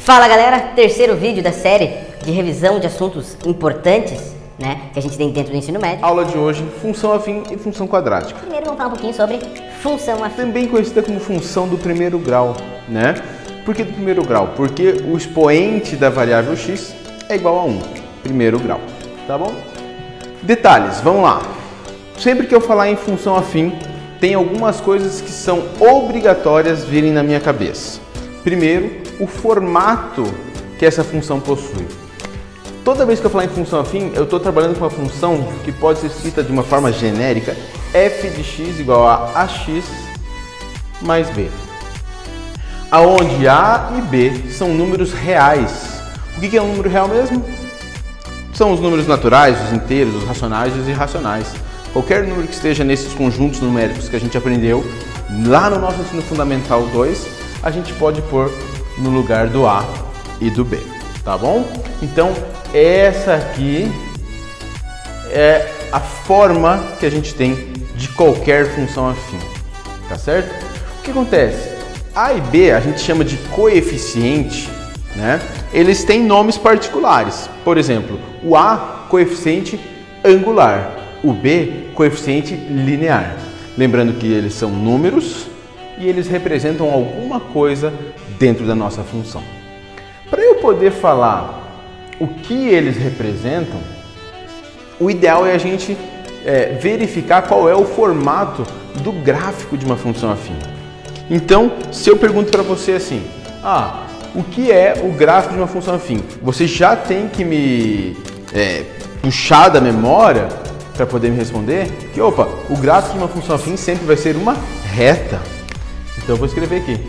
Fala galera, terceiro vídeo da série de revisão de assuntos importantes, né, que a gente tem dentro do ensino médio. Aula de hoje, função afim e função quadrática. Primeiro vamos falar um pouquinho sobre função afim. Também conhecida como função do primeiro grau, né? Por que do primeiro grau? Porque o expoente da variável x é igual a 1, primeiro grau, tá bom? Detalhes, vamos lá. Sempre que eu falar em função afim, tem algumas coisas que são obrigatórias virem na minha cabeça. Primeiro, o formato que essa função possui. Toda vez que eu falar em função afim, eu estou trabalhando com uma função que pode ser escrita de uma forma genérica, f de x igual a ax mais b. Aonde a e b são números reais. O que é um número real mesmo? São os números naturais, os inteiros, os racionais e os irracionais. Qualquer número que esteja nesses conjuntos numéricos que a gente aprendeu lá no nosso ensino fundamental 2, a gente pode pôr no lugar do A e do B, tá bom? Então, essa aqui é a forma que a gente tem de qualquer função afim, tá certo? O que acontece? A e B a gente chama de coeficiente, né? Eles têm nomes particulares. Por exemplo, o A, coeficiente angular, o B, coeficiente linear. Lembrando que eles são números e eles representam alguma coisa dentro da nossa função. Para eu poder falar o que eles representam, o ideal é a gente verificar qual é o formato do gráfico de uma função afim. Então, se eu pergunto para você assim, o que é o gráfico de uma função afim? Você já tem que me puxar da memória para poder me responder que, o gráfico de uma função afim sempre vai ser uma reta. Então eu vou escrever aqui.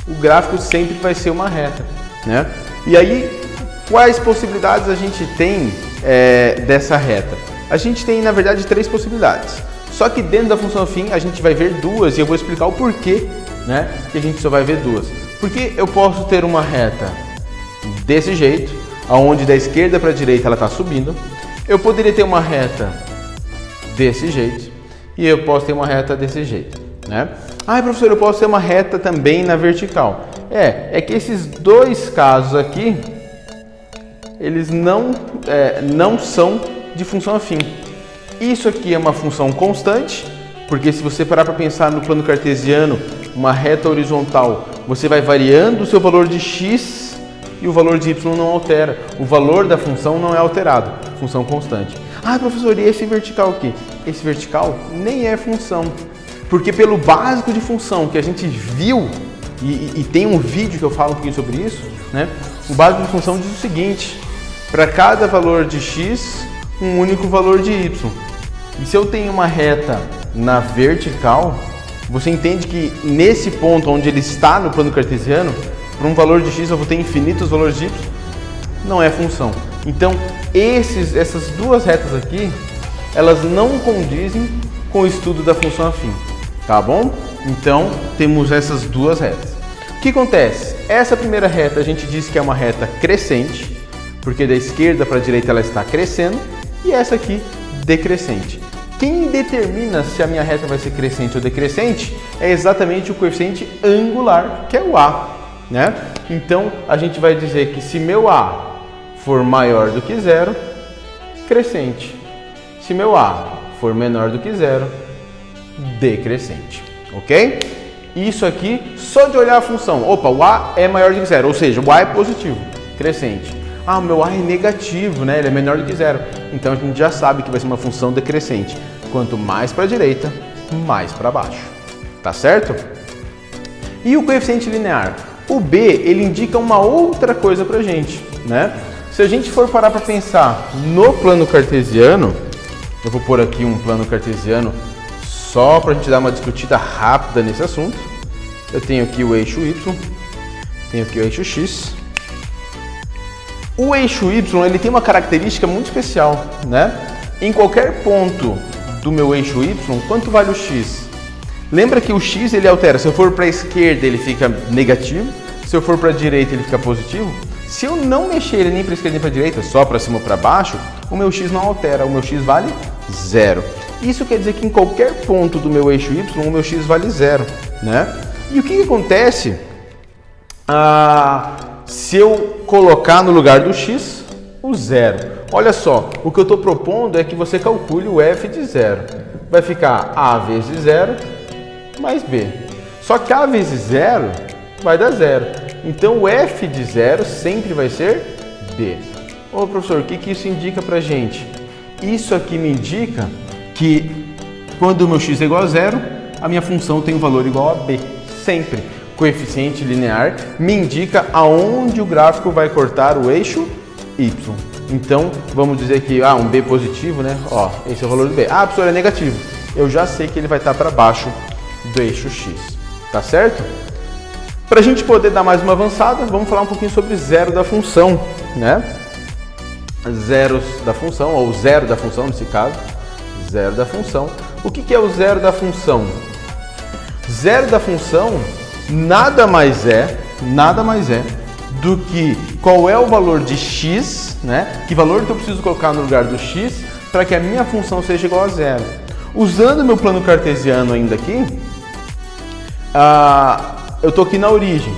O gráfico sempre vai ser uma reta, né? E aí, quais possibilidades a gente tem dessa reta? A gente tem, na verdade, 3 possibilidades. Só que dentro da função afim a gente vai ver 2 e eu vou explicar o porquê, né, que a gente só vai ver 2. Porque eu posso ter uma reta desse jeito, aonde da esquerda para a direita ela está subindo. Eu poderia ter uma reta desse jeito e eu posso ter uma reta desse jeito, né? Professor, eu posso ter uma reta também na vertical. É que esses dois casos aqui, eles não são de função afim. Isso aqui é uma função constante, porque se você parar para pensar no plano cartesiano, uma reta horizontal, você vai variando o seu valor de x e o valor de y não altera. O valor da função não é alterado, função constante. Professor, e esse vertical aqui? Esse vertical nem é função, porque pelo básico de função que a gente viu, e tem um vídeo que eu falo um pouquinho sobre isso, né? O básico de função diz o seguinte: para cada valor de x, um único valor de y. E se eu tenho uma reta na vertical, você entende que nesse ponto onde ele está no plano cartesiano, para um valor de x eu vou ter infinitos valores de y, não é função. Então, essas duas retas aqui, elas não condizem com o estudo da função afim, tá bom? Então, temos essas duas retas. O que acontece? Essa primeira reta a gente diz que é uma reta crescente, porque da esquerda para a direita ela está crescendo, e essa aqui decrescente. Quem determina se a minha reta vai ser crescente ou decrescente é exatamente o coeficiente angular, que é o A, né? Então, a gente vai dizer que se meu A for maior do que zero, crescente. Se meu A for menor do que zero, decrescente, ok? Isso aqui, só de olhar a função, o A é maior do que zero, ou seja, o A é positivo, crescente. O meu A é negativo, né? Ele é menor do que zero. Então a gente já sabe que vai ser uma função decrescente. Quanto mais para a direita, mais para baixo. Tá certo? E o coeficiente linear? O B, ele indica uma outra coisa para a gente, né? Se a gente for parar para pensar no plano cartesiano, eu vou pôr aqui um plano cartesiano só para a gente dar uma discutida rápida nesse assunto. Eu tenho aqui o eixo Y, tenho aqui o eixo X. O eixo Y ele tem uma característica muito especial, né? Em qualquer ponto do meu eixo Y, quanto vale o X? Lembra que o X ele altera, se eu for para a esquerda ele fica negativo, se eu for para a direita ele fica positivo? Se eu não mexer ele nem para esquerda nem para direita, só para cima ou para baixo, o meu x não altera, o meu x vale 0. Isso quer dizer que em qualquer ponto do meu eixo y, o meu x vale 0, né? E o que acontece se eu colocar no lugar do x o 0? Olha só, o que eu estou propondo é que você calcule o f de 0. Vai ficar a vezes 0 mais b. Só que a vezes 0 vai dar 0. Então o f de 0 sempre vai ser b. Ô professor, o que isso indica pra gente? Isso aqui me indica que quando o meu x é igual a 0, a minha função tem um valor igual a b. Sempre. Coeficiente linear me indica aonde o gráfico vai cortar o eixo y. Então, vamos dizer que um b positivo, né? Ó, esse é o valor do b. Ah, professor, é negativo. Eu já sei que ele vai estar para baixo do eixo x. Tá certo? Para a gente poder dar mais uma avançada, vamos falar um pouquinho sobre zero da função, né? Zeros da função, ou zero da função nesse caso. Zero da função. O que é o zero da função? Zero da função nada mais é do que qual é o valor de x, né? Que valor que eu preciso colocar no lugar do x para que a minha função seja igual a zero. Usando meu plano cartesiano ainda aqui, eu estou aqui na origem.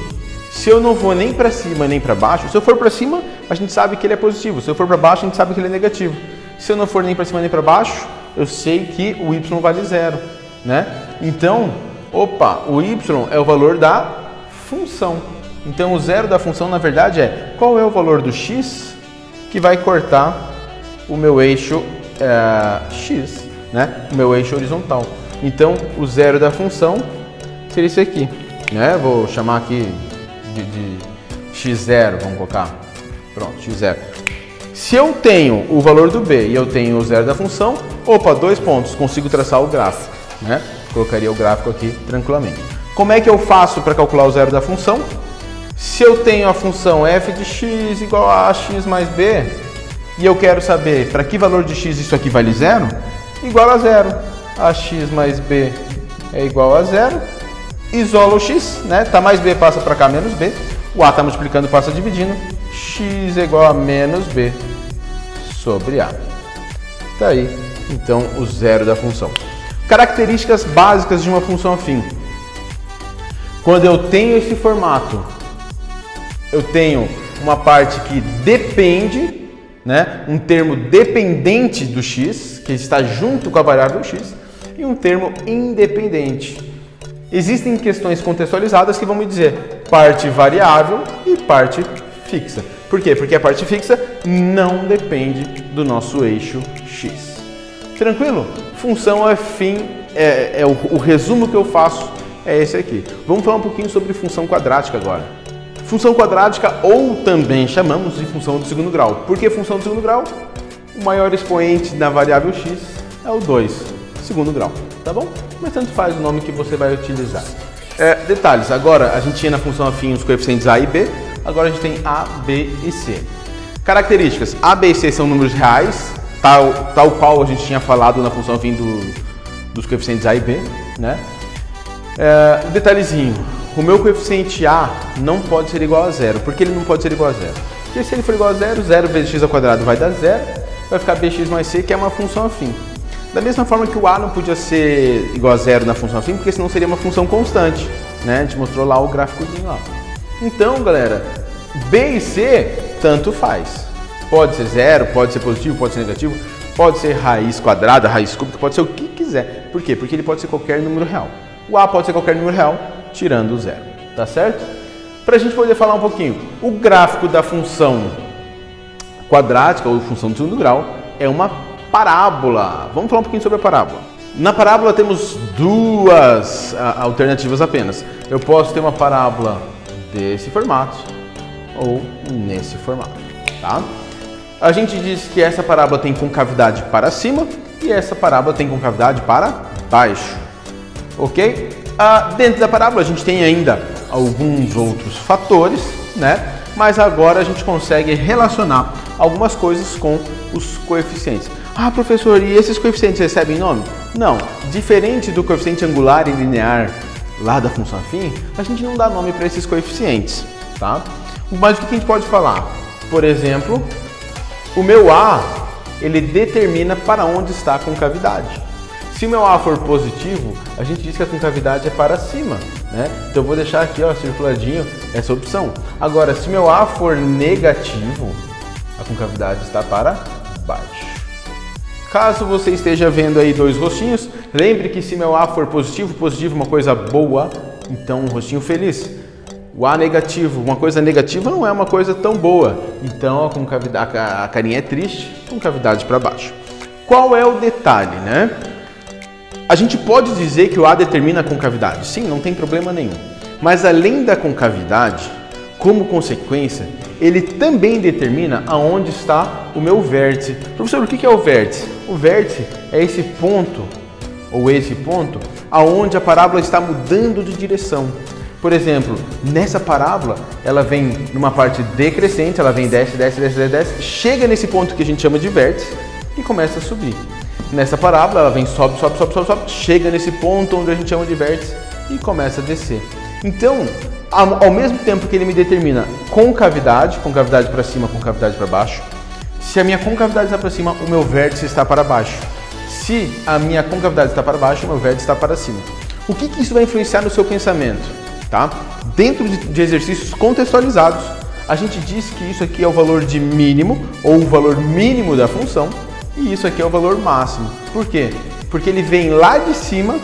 Se eu não vou nem para cima nem para baixo, se eu for para cima, a gente sabe que ele é positivo. Se eu for para baixo, a gente sabe que ele é negativo. Se eu não for nem para cima nem para baixo, eu sei que o y vale 0, né? Então, o y é o valor da função. Então, o zero da função, na verdade, é qual é o valor do x que vai cortar o meu eixo x, né? O meu eixo horizontal. Então, o zero da função seria isso aqui, né? Vou chamar aqui de x0, vamos colocar. Pronto, x0. Se eu tenho o valor do b e eu tenho o zero da função, 2 pontos, consigo traçar o gráfico, né? Colocaria o gráfico aqui tranquilamente. Como é que eu faço para calcular o zero da função? Se eu tenho a função f de x igual a x mais b, e eu quero saber para que valor de x isso aqui vale 0, igual a 0. Ax mais b é igual a 0. Isola o x, né? Tá mais b, passa para cá, menos b. O a está multiplicando, passa dividindo. X é igual a menos b sobre a. Tá aí, então, o zero da função. Características básicas de uma função afim. Quando eu tenho esse formato, eu tenho uma parte que depende, né? Um termo dependente do x, que está junto com a variável x, e um termo independente. Existem questões contextualizadas que vão me dizer parte variável e parte fixa. Por quê? Porque a parte fixa não depende do nosso eixo x. Tranquilo? Função afim, o resumo que eu faço é esse aqui. Vamos falar um pouquinho sobre função quadrática agora. Função quadrática, ou também chamamos de função do segundo grau. Por que função do segundo grau? O maior expoente da variável x é o 2, segundo grau, tá bom? Mas tanto faz o nome que você vai utilizar. Detalhes, agora a gente tinha na função afim os coeficientes a e b, agora a gente tem a, b e c. Características, a, b e c são números reais, tal qual a gente tinha falado na função afim dos coeficientes a e b, né? Detalhezinho, o meu coeficiente a não pode ser igual a 0. Por que ele não pode ser igual a 0? Porque se ele for igual a 0, 0 vezes x ao quadrado vai dar 0, vai ficar bx mais c, que é uma função afim. Da mesma forma que o a não podia ser igual a 0 na função afim, porque senão seria uma função constante, né? A gente mostrou lá o gráficozinho lá. Então, galera, b e c tanto faz. Pode ser 0, pode ser positivo, pode ser negativo, pode ser raiz quadrada, raiz cúbica, pode ser o que quiser. Por quê? Porque ele pode ser qualquer número real. O a pode ser qualquer número real, tirando o 0. Tá certo? Para a gente poder falar um pouquinho, o gráfico da função quadrática, ou função do segundo grau, é uma parábola. Vamos falar um pouquinho sobre a parábola. Na parábola temos duas alternativas apenas. Eu posso ter uma parábola desse formato ou nesse formato, tá? A gente diz que essa parábola tem concavidade para cima e essa parábola tem concavidade para baixo, ok? Dentro da parábola a gente tem ainda alguns outros fatores, né? Mas agora a gente consegue relacionar algumas coisas com os coeficientes. Ah, professor, e esses coeficientes recebem nome? Não. Diferente do coeficiente angular e linear lá da função afim, a gente não dá nome para esses coeficientes, tá? Mas o que a gente pode falar? Por exemplo, o meu A, ele determina para onde está a concavidade. Se o meu A for positivo, a gente diz que a concavidade é para cima, né? Então eu vou deixar aqui, ó, circuladinho, essa opção. Agora, se o meu A for negativo, a concavidade está para baixo. Caso você esteja vendo aí dois rostinhos, lembre que se meu A for positivo, positivo é uma coisa boa, então um rostinho feliz. O A negativo, uma coisa negativa não é uma coisa tão boa, então a concavidade, a carinha é triste, concavidade para baixo. Qual é o detalhe, né? A gente pode dizer que o A determina a concavidade, sim, não tem problema nenhum. Mas além da concavidade, como consequência, ele também determina aonde está o meu vértice. Professor, o que é o vértice? O vértice é esse ponto, ou esse ponto, aonde a parábola está mudando de direção. Por exemplo, nessa parábola, ela vem numa parte decrescente, ela vem desce, desce, desce, desce, desce, chega nesse ponto que a gente chama de vértice e começa a subir. Nessa parábola, ela vem sobe, sobe, sobe, sobe, sobe, chega nesse ponto onde a gente chama de vértice e começa a descer. Então, ao mesmo tempo que ele me determina concavidade, concavidade para cima, concavidade para baixo, se a minha concavidade está para cima, o meu vértice está para baixo. Se a minha concavidade está para baixo, o meu vértice está para cima. O que isso vai influenciar no seu pensamento? Tá? Dentro de exercícios contextualizados, a gente diz que isso aqui é o valor de mínimo ou o valor mínimo da função e isso aqui é o valor máximo. Por quê? Porque ele vem lá de cima,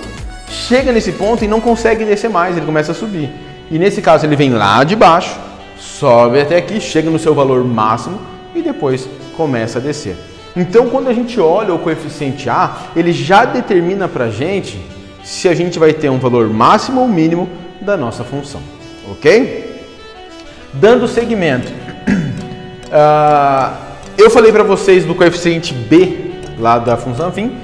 chega nesse ponto e não consegue descer mais, ele começa a subir. E nesse caso ele vem lá de baixo, sobe até aqui, chega no seu valor máximo e depois começa a descer. Então quando a gente olha o coeficiente A, ele já determina pra gente se a gente vai ter um valor máximo ou mínimo da nossa função, ok? Dando seguimento, eu falei para vocês do coeficiente B lá da função fim,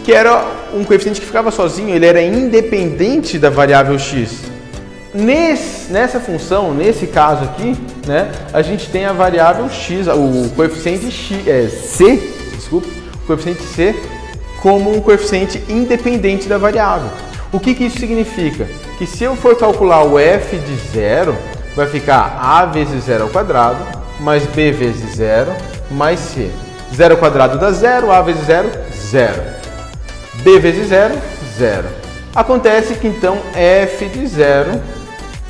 que era um coeficiente que ficava sozinho, ele era independente da variável x. Nessa função, nesse caso aqui, né, a gente tem a variável x, o coeficiente c, o coeficiente c como um coeficiente independente da variável. O que isso significa? Que se eu for calcular o f de 0, vai ficar a vezes 0 ao quadrado, mais b vezes 0, mais c. 0 ao quadrado dá 0, a vezes 0, 0. b vezes 0, 0. Acontece que então f de 0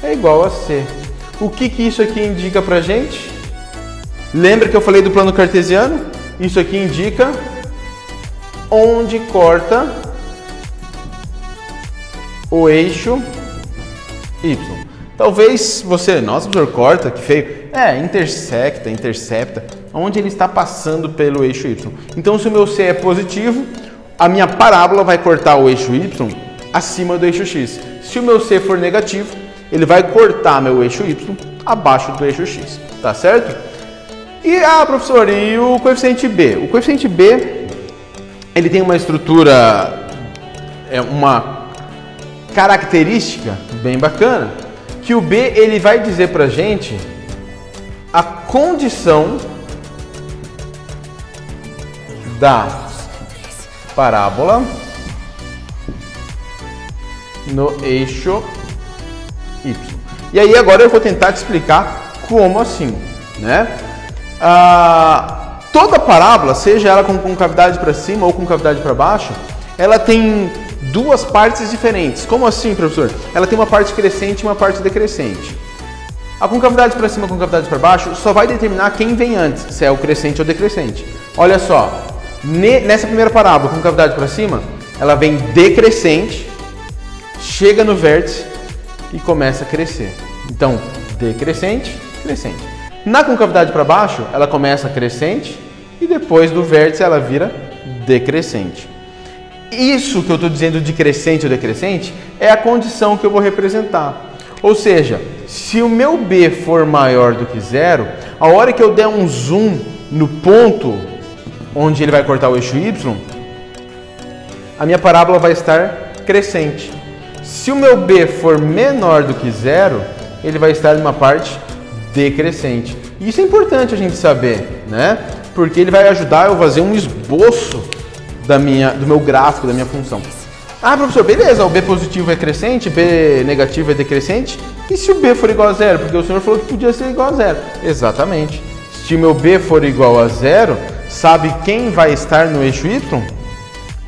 é igual a c. O que isso aqui indica pra gente? Lembra que eu falei do plano cartesiano? Isso aqui indica onde corta o eixo y. Talvez você, nossa, professor, corta, que feio. Intercepta, onde ele está passando pelo eixo y. Então, se o meu c é positivo, a minha parábola vai cortar o eixo y acima do eixo x. Se o meu c for negativo, ele vai cortar meu eixo y abaixo do eixo x, tá certo? E, professor, e o coeficiente b? O coeficiente b, ele tem uma estrutura, uma característica bem bacana, que o b ele vai dizer pra gente a condição da parábola no eixo y. E aí agora eu vou tentar te explicar como assim, né? Toda parábola, seja ela com concavidade para cima ou com concavidade para baixo, ela tem duas partes diferentes. Como assim, professor? Ela tem uma parte crescente e uma parte decrescente. A concavidade para cima e a concavidade para baixo só vai determinar quem vem antes, se é o crescente ou decrescente. Olha só, nessa primeira parábola, concavidade para cima, ela vem decrescente, chega no vértice e começa a crescer. Então, decrescente, crescente. Na concavidade para baixo, ela começa crescente e depois do vértice ela vira decrescente. Isso que eu estou dizendo de crescente ou decrescente é a condição que eu vou representar. Ou seja, se o meu B for maior do que 0, a hora que eu der um zoom no ponto onde ele vai cortar o eixo Y, a minha parábola vai estar crescente. Se o meu B for menor do que 0, ele vai estar numa parte decrescente. Isso é importante a gente saber, né? Porque ele vai ajudar eu a fazer um esboço do meu gráfico, da minha função. Professor, beleza, o B positivo é crescente, B negativo é decrescente. E se o b for igual a zero? Porque o senhor falou que podia ser igual a zero. Exatamente. Se o meu b for igual a zero, sabe quem vai estar no eixo y?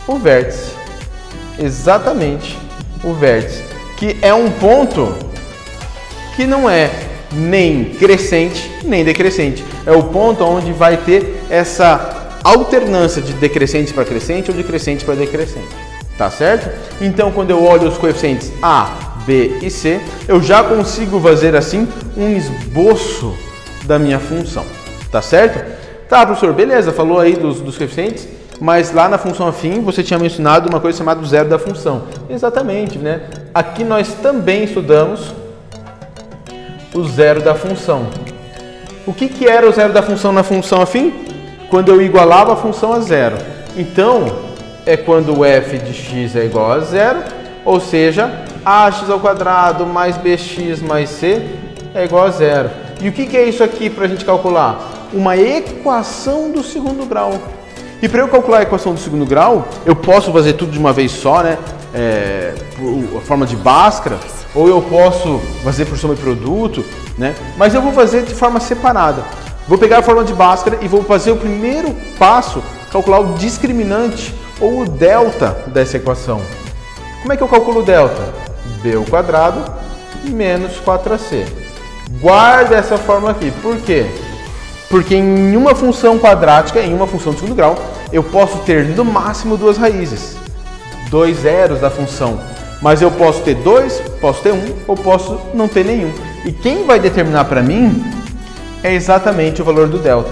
O vértice. Exatamente, o vértice. Que é um ponto que não é nem crescente, nem decrescente. É o ponto onde vai ter essa alternância de decrescente para crescente ou de crescente para decrescente. Tá certo? Então, quando eu olho os coeficientes A, B e C, eu já consigo fazer assim um esboço da minha função. Tá certo? Tá, professor, beleza, falou aí dos coeficientes, mas lá na função afim você tinha mencionado uma coisa chamada zero da função. Exatamente, né? Aqui nós também estudamos o zero da função. O que era o zero da função na função afim? Quando eu igualava a função a zero. Então, é quando o f de x é igual a zero, ou seja, ax ao quadrado mais bx mais c é igual a zero. E o que é isso aqui para a gente calcular? Uma equação do segundo grau. E para eu calcular a equação do segundo grau, eu posso fazer tudo de uma vez só, né? Por forma de Bhaskara, ou eu posso fazer por soma e produto, né? Mas eu vou fazer de forma separada. Vou pegar a forma de Bhaskara e vou fazer o primeiro passo, calcular o discriminante ou o delta dessa equação. Como é que eu calculo o delta? B ao quadrado menos 4ac. Guarda essa forma aqui. Por quê? Porque em uma função quadrática, em uma função de segundo grau, eu posso ter no máximo duas raízes, dois zeros da função. Mas eu posso ter dois, posso ter um, ou posso não ter nenhum. E quem vai determinar para mim é exatamente o valor do delta.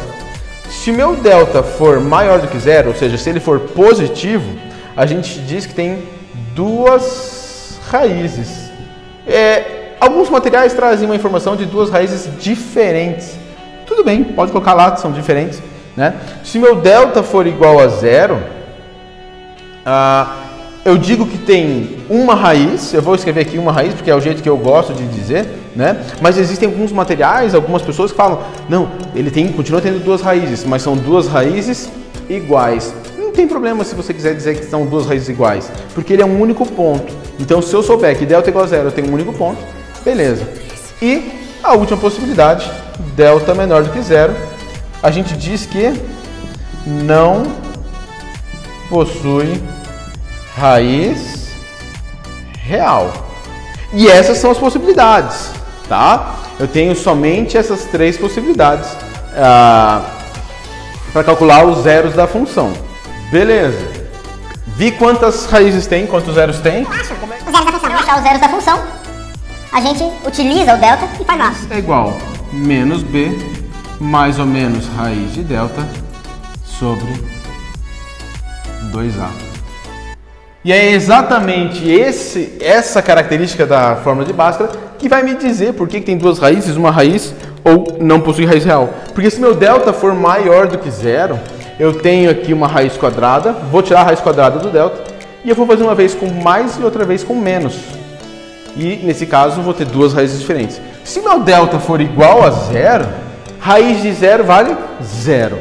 Se o meu delta for maior do que zero, ou seja, se ele for positivo, a gente diz que tem duas raízes. Alguns materiais trazem uma informação de duas raízes diferentes. Tudo bem, pode colocar lá, são diferentes, né? Se meu delta for igual a zero, eu digo que tem uma raiz. Eu vou escrever aqui uma raiz, porque é o jeito que eu gosto de dizer, né? Mas existem alguns materiais, algumas pessoas que falam, não, ele continua tendo duas raízes, mas são duas raízes iguais. Não tem problema se você quiser dizer que são duas raízes iguais, porque ele é um único ponto. Então, se eu souber que delta é igual a zero, eu tenho um único ponto, beleza. E a última possibilidade, delta menor do que zero, a gente diz que não possui raiz real. E essas são as possibilidades, tá? Eu tenho somente essas três possibilidades para calcular os zeros da função. Beleza. Vi quantas raízes tem, quantos zeros tem? Os zeros da função. Para achar os zeros da função, a gente utiliza o delta e faz lá. É igual menos b mais ou menos raiz de delta sobre 2a. E é exatamente essa característica da fórmula de Bhaskara que vai me dizer por que tem duas raízes, uma raiz ou não possui raiz real. Porque se meu delta for maior do que zero, eu tenho aqui uma raiz quadrada, vou tirar a raiz quadrada do delta e eu vou fazer uma vez com mais e outra vez com menos. E nesse caso vou ter duas raízes diferentes. Se meu delta for igual a zero, raiz de zero vale zero.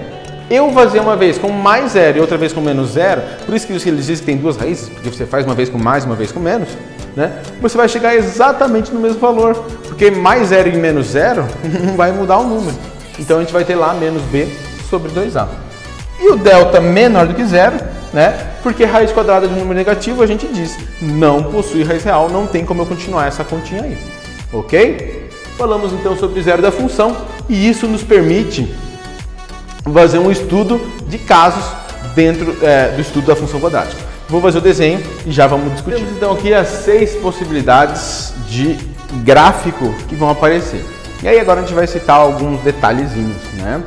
Eu fazer uma vez com mais zero e outra vez com menos zero, por isso que eles dizem que tem duas raízes, porque você faz uma vez com mais, uma vez com menos, né? Você vai chegar exatamente no mesmo valor, porque mais zero e menos zero não vai mudar o número. Então a gente vai ter lá menos b sobre 2a. E o delta menor do que zero, né? Porque raiz quadrada de um número negativo, a gente diz, não possui raiz real, não tem como eu continuar essa continha aí. Ok? Falamos então sobre zero da função e isso nos permite fazer um estudo de casos dentro do estudo da função quadrática. Vou fazer o desenho e já vamos discutir. Temos então aqui as 6 possibilidades de gráfico que vão aparecer. E aí agora a gente vai citar alguns detalhezinhos, né?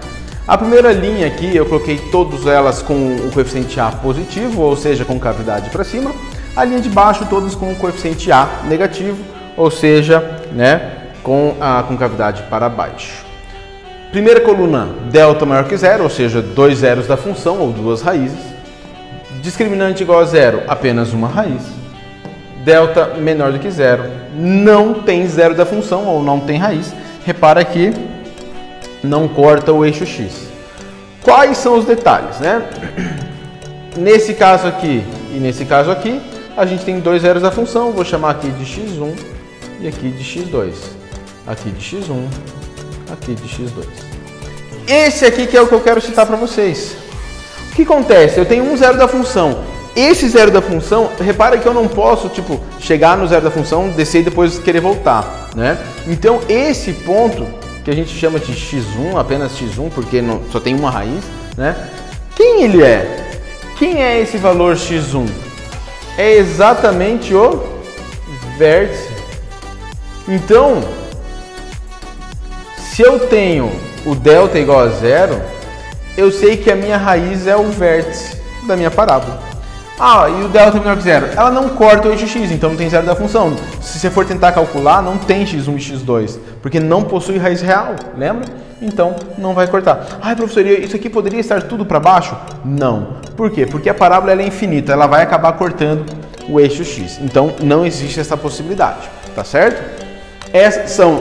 A primeira linha aqui eu coloquei todas elas com o coeficiente A positivo, ou seja, com cavidade para cima. A linha de baixo todas com o coeficiente A negativo, ou seja, né, com a concavidade para baixo. Primeira coluna, delta maior que zero, ou seja, dois zeros da função ou duas raízes. Discriminante igual a zero, apenas uma raiz. Delta menor do que zero, não tem zero da função ou não tem raiz. Repara que não corta o eixo x. Quais são os detalhes, né? Nesse caso aqui e nesse caso aqui, a gente tem dois zeros da função, vou chamar aqui de x1 e aqui de x2. Aqui de x1, aqui de x2. Esse aqui que é o que eu quero citar para vocês. O que acontece? Eu tenho um zero da função. Esse zero da função, repara que eu não posso, tipo, chegar no zero da função, descer e depois querer voltar, né? Então, esse ponto, que a gente chama de x1, apenas x1, porque não, só tem uma raiz, né? Quem ele é? Quem é esse valor x1? É exatamente o vértice. Então, se eu tenho o delta igual a zero, eu sei que a minha raiz é o vértice da minha parábola. Ah, e o delta é menor que zero? Ela não corta o eixo x, então não tem zero da função. Se você for tentar calcular, não tem x1 e x2, porque não possui raiz real, lembra? Então não vai cortar. Ah, professor, isso aqui poderia estar tudo para baixo? Não. Por quê? Porque a parábola ela é infinita, ela vai acabar cortando o eixo x. Então não existe essa possibilidade, tá certo? Essas são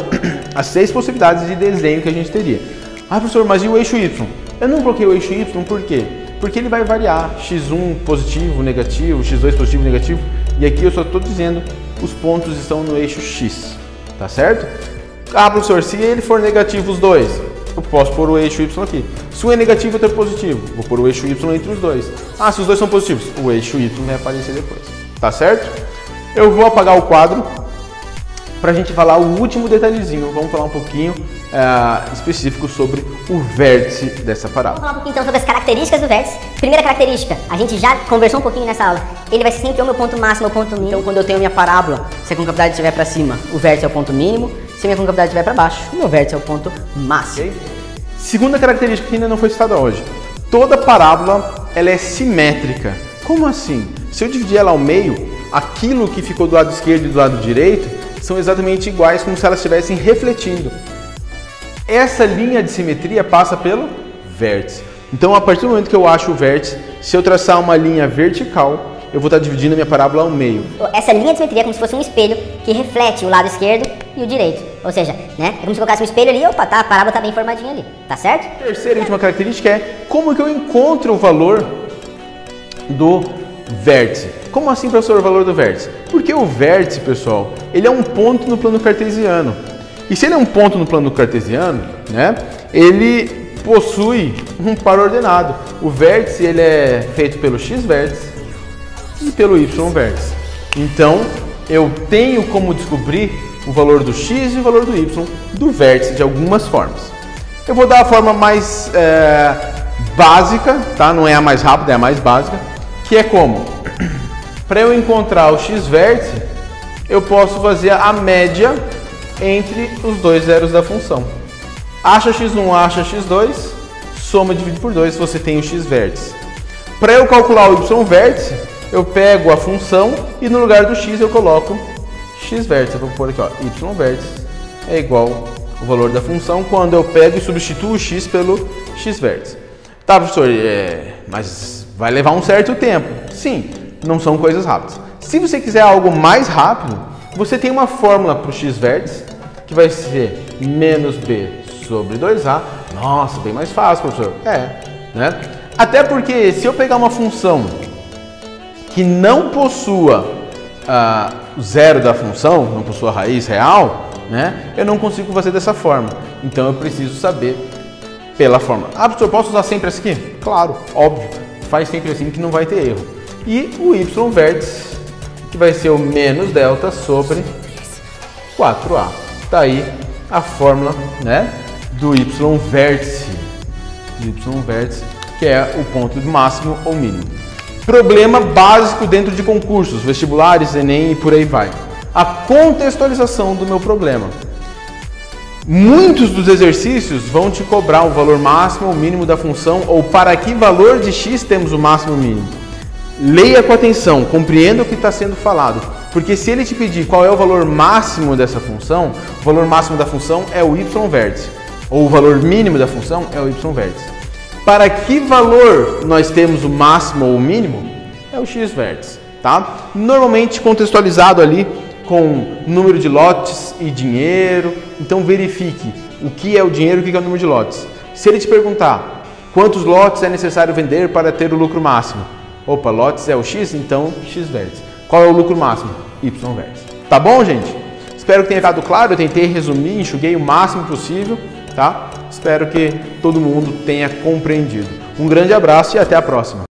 as 6 possibilidades de desenho que a gente teria. Ah, professor, mas e o eixo y? Eu não coloquei o eixo y, por quê? Porque ele vai variar, x1 positivo, negativo, x2 positivo, negativo, e aqui eu só estou dizendo os pontos estão no eixo x, tá certo? Ah, professor, se ele for negativo os dois, eu posso pôr o eixo y aqui. Se um é negativo e outro é positivo, vou pôr o eixo y entre os dois. Ah, se os dois são positivos, o eixo y vai aparecer depois, tá certo? Eu vou apagar o quadro para a gente falar o último detalhezinho. Vamos falar um pouquinho específico sobre o vértice dessa parábola. Vamos falar um pouquinho então sobre as características do vértice. Primeira característica, a gente já conversou um pouquinho nessa aula. Ele vai ser sempre o meu ponto máximo, o ponto mínimo. Então, quando eu tenho minha parábola, se a concavidade estiver para cima, o vértice é o ponto mínimo. Se a minha concavidade estiver para baixo, o meu vértice é o ponto máximo. Okay? Segunda característica que ainda não foi citada hoje. Toda parábola ela é simétrica. Como assim? Se eu dividir ela ao meio, aquilo que ficou do lado esquerdo e do lado direito são exatamente iguais, como se elas estivessem refletindo. Essa linha de simetria passa pelo vértice. Então, a partir do momento que eu acho o vértice, se eu traçar uma linha vertical, eu vou estar dividindo a minha parábola ao meio. Essa linha de simetria é como se fosse um espelho que reflete o lado esquerdo e o direito. Ou seja, né, é como se colocasse um espelho ali, opa, tá, a parábola está bem formadinha ali, tá certo? A terceira e última característica é como que eu encontro o valor do vértice. Como assim, professor, o valor do vértice? Porque o vértice, pessoal, ele é um ponto no plano cartesiano. E se ele é um ponto no plano cartesiano, né, ele possui um par ordenado. O vértice ele é feito pelo x-vértice e pelo y-vértice. Então, eu tenho como descobrir o valor do x e o valor do y do vértice de algumas formas. Eu vou dar a forma mais básica, tá? Não é a mais rápida, é a mais básica, que é como? Para eu encontrar o x-vértice, eu posso fazer a média entre os dois zeros da função. Acha x1, acha x2, soma e divide por 2, você tem o x-vértice. Para eu calcular o y-vértice, eu pego a função e no lugar do x eu coloco x-vértice. Eu vou pôr aqui, ó, y-vértice é igual ao valor da função quando eu pego e substituo o x pelo x-vértice. Tá, professor, mas vai levar um certo tempo. Sim, não são coisas rápidas. Se você quiser algo mais rápido, você tem uma fórmula para o x-vértice que vai ser menos b sobre 2a. Nossa, bem mais fácil, professor. Né? Até porque se eu pegar uma função que não possua o zero da função, não possua a raiz real, né, eu não consigo fazer dessa forma. Então eu preciso saber pela fórmula. Ah, professor, posso usar sempre essa aqui? Claro, óbvio. Faz sempre assim que não vai ter erro. E o y-vértice, que vai ser o menos delta sobre 4a. Tá aí a fórmula, né, do y-vértice, que é o ponto máximo ou mínimo. Problema básico dentro de concursos, vestibulares, Enem e por aí vai. A contextualização do meu problema. Muitos dos exercícios vão te cobrar o valor máximo ou mínimo da função ou para que valor de x temos o máximo ou mínimo. Leia com atenção, compreenda o que está sendo falado, porque se ele te pedir qual é o valor máximo dessa função, o valor máximo da função é o y-vértice, ou o valor mínimo da função é o y-vértice. Para que valor nós temos o máximo ou o mínimo? É o x-vértice, tá? Normalmente contextualizado ali com número de lotes e dinheiro, então verifique o que é o dinheiro e o que é o número de lotes. Se ele te perguntar quantos lotes é necessário vender para ter o lucro máximo, opa, lotes é o x, então x-vértice. Qual é o lucro máximo? Y-vértice. Tá bom, gente? Espero que tenha ficado claro, eu tentei resumir, enxuguei o máximo possível, tá? Espero que todo mundo tenha compreendido. Um grande abraço e até a próxima.